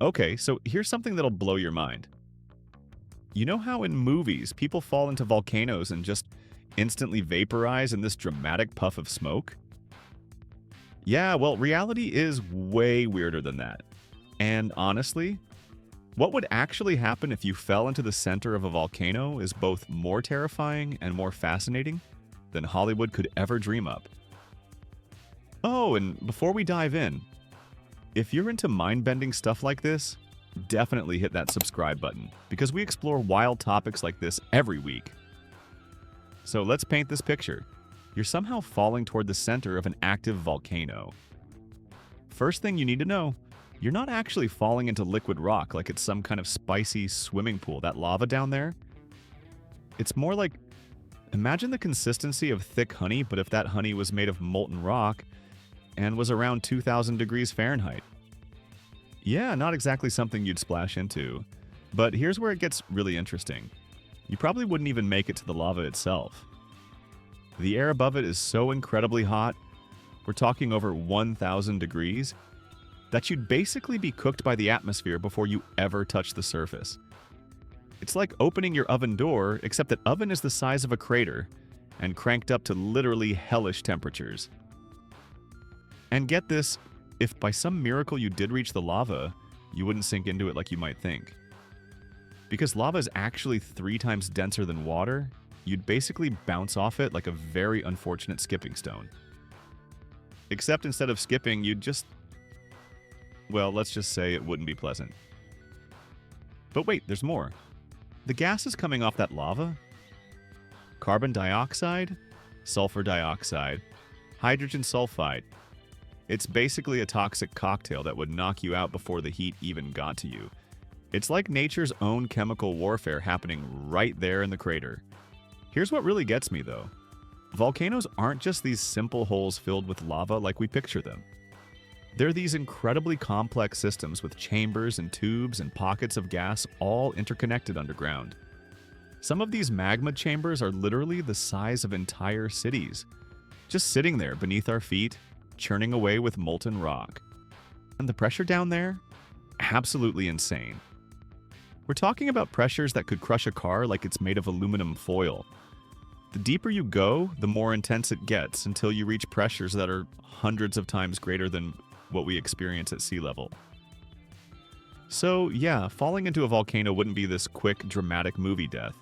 Okay, so here's something that'll blow your mind. You know how in movies people fall into volcanoes and just instantly vaporize in this dramatic puff of smoke? Yeah, well, reality is way weirder than that. And honestly, what would actually happen if you fell into the center of a volcano is both more terrifying and more fascinating than Hollywood could ever dream up. Oh, and before we dive in, if you're into mind-bending stuff like this, definitely hit that subscribe button because we explore wild topics like this every week. So let's paint this picture. You're somehow falling toward the center of an active volcano. First thing you need to know, you're not actually falling into liquid rock like it's some kind of spicy swimming pool. That lava down there, it's more like, imagine the consistency of thick honey, but if that honey was made of molten rock and was around 2000 degrees Fahrenheit. Yeah, not exactly something you'd splash into. But here's where it gets really interesting. You probably wouldn't even make it to the lava itself. The air above it is so incredibly hot, we're talking over 1000 degrees, that you'd basically be cooked by the atmosphere before you ever touch the surface. It's like opening your oven door, except that oven is the size of a crater and cranked up to literally hellish temperatures. And get this, if by some miracle you did reach the lava, you wouldn't sink into it like you might think. Because lava is actually 3 times denser than water, you'd basically bounce off it like a very unfortunate skipping stone. Except instead of skipping, you'd just... well, let's just say it wouldn't be pleasant. But wait, there's more. The gases coming off that lava? Carbon dioxide, sulfur dioxide, hydrogen sulfide. It's basically a toxic cocktail that would knock you out before the heat even got to you. It's like nature's own chemical warfare happening right there in the crater. Here's what really gets me, though. Volcanoes aren't just these simple holes filled with lava like we picture them. They're these incredibly complex systems with chambers and tubes and pockets of gas all interconnected underground. Some of these magma chambers are literally the size of entire cities, just sitting there beneath our feet, churning away with molten rock. And the pressure down there? Absolutely insane. We're talking about pressures that could crush a car like it's made of aluminum foil. The deeper you go, the more intense it gets until you reach pressures that are hundreds of times greater than what we experience at sea level. So yeah, falling into a volcano wouldn't be this quick, dramatic movie death.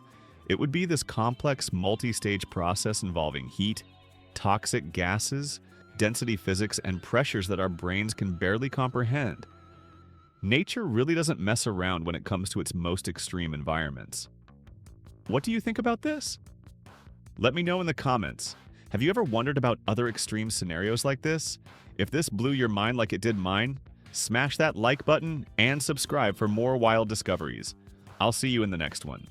It would be this complex, multi-stage process involving heat, toxic gases, density physics, and pressures that our brains can barely comprehend. Nature really doesn't mess around when it comes to its most extreme environments. What do you think about this? Let me know in the comments. Have you ever wondered about other extreme scenarios like this? If this blew your mind like it did mine, smash that like button and subscribe for more wild discoveries. I'll see you in the next one.